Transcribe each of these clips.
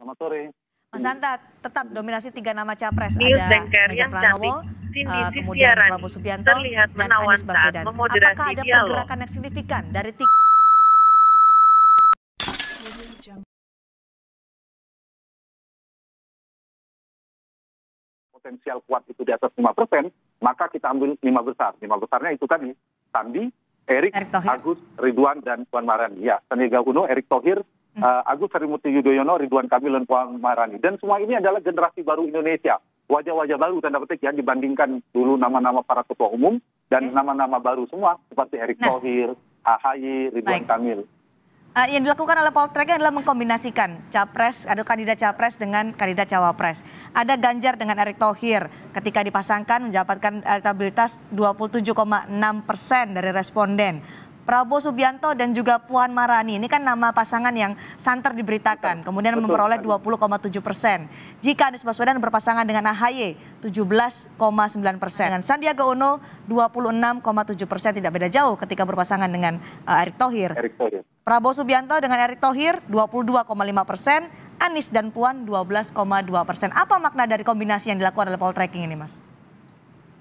Selamat sore. Mas Hanta, tetap dominasi 3 nama capres, News ada Anchor Ganjar yang cantik, Pranowo, Cindy kemudian Sistiarani, Prabowo Subianto, terlihat dan menawan Anies saat Baswedan. memoderasi Apakah ada dialog. pergerakan yang signifikan dari potensial kuat itu di atas 5%, maka kita ambil 5 besar. 5 besarnya itu tadi, Sandi, Erick Thohir, Agus, Ridwan, dan Puan Maharani. Ya, Sandiaga Uno, Erick Thohir, Agus Harimurti Yudhoyono, Ridwan Kamil, dan Puan Maharani. Dan semua ini adalah generasi baru Indonesia. Wajah-wajah baru, tanda petik ya, dibandingkan dulu nama-nama para ketua umum, dan nama-nama baru semua, seperti Erick Thohir, AHY, Ridwan Kamil. Yang dilakukan oleh Poltreking adalah mengkombinasikan capres, ada kandidat capres dengan kandidat cawapres. Ada Ganjar dengan Erick Thohir ketika dipasangkan mendapatkan elektabilitas 27,6% dari responden. Prabowo Subianto dan juga Puan Maharani, ini kan nama pasangan yang santer diberitakan, kemudian memperoleh 20,7%. Jika Anies Baswedan berpasangan dengan AHY, 17,9%. Dengan Sandiaga Uno, 26,7%, tidak beda jauh ketika berpasangan dengan Erick Thohir. Prabowo Subianto dengan Erick Thohir 22,5%, Anies dan Puan 12,2%. Apa makna dari kombinasi yang dilakukan oleh Poltreking ini, Mas?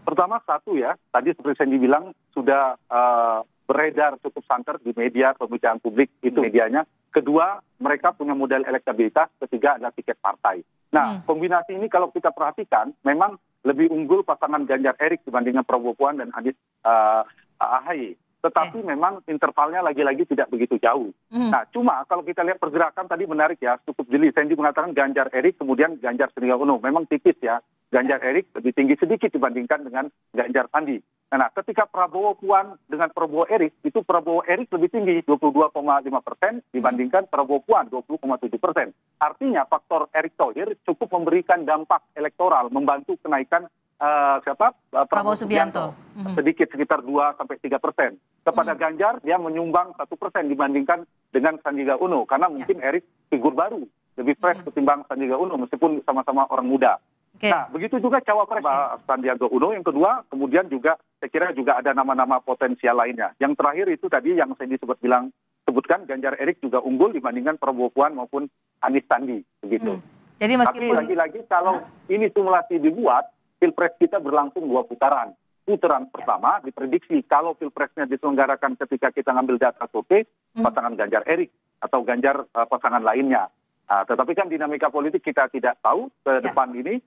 Pertama, satu ya, tadi seperti Sandy bilang sudah beredar cukup santer di media pembicaraan publik itu medianya. Kedua, mereka punya modal elektabilitas. Ketiga adalah tiket partai. Nah, kombinasi ini kalau kita perhatikan memang lebih unggul pasangan Ganjar Erick dibandingkan Prabowo Puan dan Anies AHY. Tetapi memang intervalnya lagi-lagi tidak begitu jauh. Nah, cuma kalau kita lihat pergerakan tadi menarik ya, cukup jeli. Sandy mengatakan Ganjar Erick, kemudian Ganjar Sandiaga Uno. Memang tipis ya. Ganjar Erick lebih tinggi sedikit dibandingkan dengan Ganjar Sandi. Nah, ketika Prabowo Puan dengan Prabowo Erick, itu Prabowo Erick lebih tinggi 22,5% dibandingkan Prabowo Puan 20,7%. Artinya faktor Erick Thohir cukup memberikan dampak elektoral, membantu kenaikan Prabowo Subianto sedikit sekitar 2-3%. Kepada Ganjar dia menyumbang 1% dibandingkan dengan Sandiaga Uno karena mungkin Erick figur baru, lebih fresh ketimbang Sandiaga Uno meskipun sama-sama orang muda. Nah, begitu juga cawapres Sandiaga Uno yang kedua, kemudian juga saya kira juga ada nama-nama potensial lainnya. Yang terakhir itu tadi yang saya sebutkan Ganjar Erick juga unggul dibandingkan Prabowo Puan maupun Anies Sandi begitu. Jadi meskipun... Tapi lagi-lagi kalau ini simulasi dibuat, Pilpres kita berlangsung 2 putaran. Putaran pertama diprediksi kalau Pilpresnya diselenggarakan ketika kita ngambil data survei pasangan Ganjar Erick atau Ganjar pasangan lainnya. Tetapi kan dinamika politik kita tidak tahu ke depan ini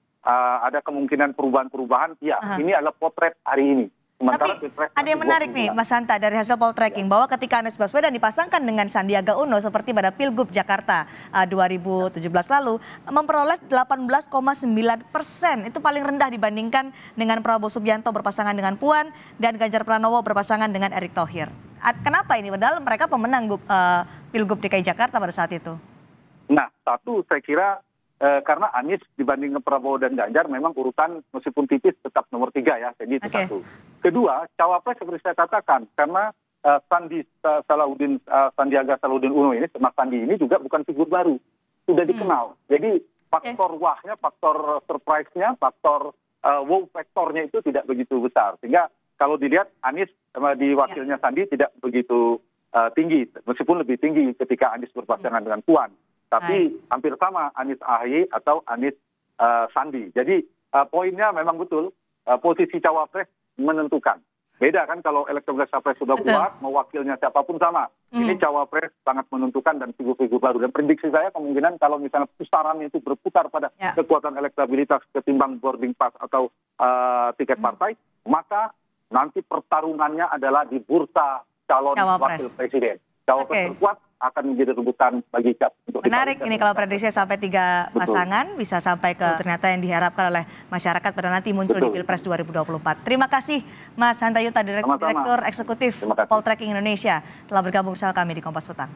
ada kemungkinan perubahan-perubahan. Ya, ini adalah potret hari ini. Tapi ada yang menarik nih Mas Hanta dari hasil Poltreking bahwa ketika Anies Baswedan dipasangkan dengan Sandiaga Uno seperti pada Pilgub Jakarta 2017 lalu memperoleh 18,9%. Itu paling rendah dibandingkan dengan Prabowo Subianto berpasangan dengan Puan dan Ganjar Pranowo berpasangan dengan Erick Thohir. Kenapa ini? Padahal mereka pemenang Pilgub DKI Jakarta pada saat itu. Nah, satu saya kira karena Anies dibandingkan Prabowo dan Ganjar memang urutan meskipun tipis tetap nomor 3 ya, jadi itu satu. Kedua, cawapres seperti saya katakan karena Sandiaga Salahuddin Uno ini, Mas Sandi ini juga bukan figur baru, sudah dikenal. Jadi faktor wahnya, faktor surprise-nya, faktor wow faktornya itu tidak begitu besar. Sehingga kalau dilihat Anies di wakilnya Sandi tidak begitu tinggi, meskipun lebih tinggi ketika Anies berpasangan dengan Puan. Tapi hampir sama Anies AHY atau Anies Sandi. Jadi poinnya memang betul posisi cawapres menentukan. Beda kan kalau elektabilitas capres sudah kuat, mau wakilnya siapapun sama. Ini cawapres sangat menentukan dan figur-figur baru. Dan prediksi saya kemungkinan kalau misalnya pusaran itu berputar pada kekuatan elektabilitas ketimbang boarding pass atau tiket partai, maka nanti pertarungannya adalah di bursa calon wakil presiden. Cawapres terkuat akan menjadi rebutan bagi cap. Menarik ini kalau prediksi sampai 3 pasangan bisa sampai ke ternyata yang diharapkan oleh masyarakat pada nanti muncul di Pilpres 2024. Terima kasih Mas Hanta Yuta, Direktur Eksekutif Poltreking Indonesia telah bergabung bersama kami di Kompas Petang.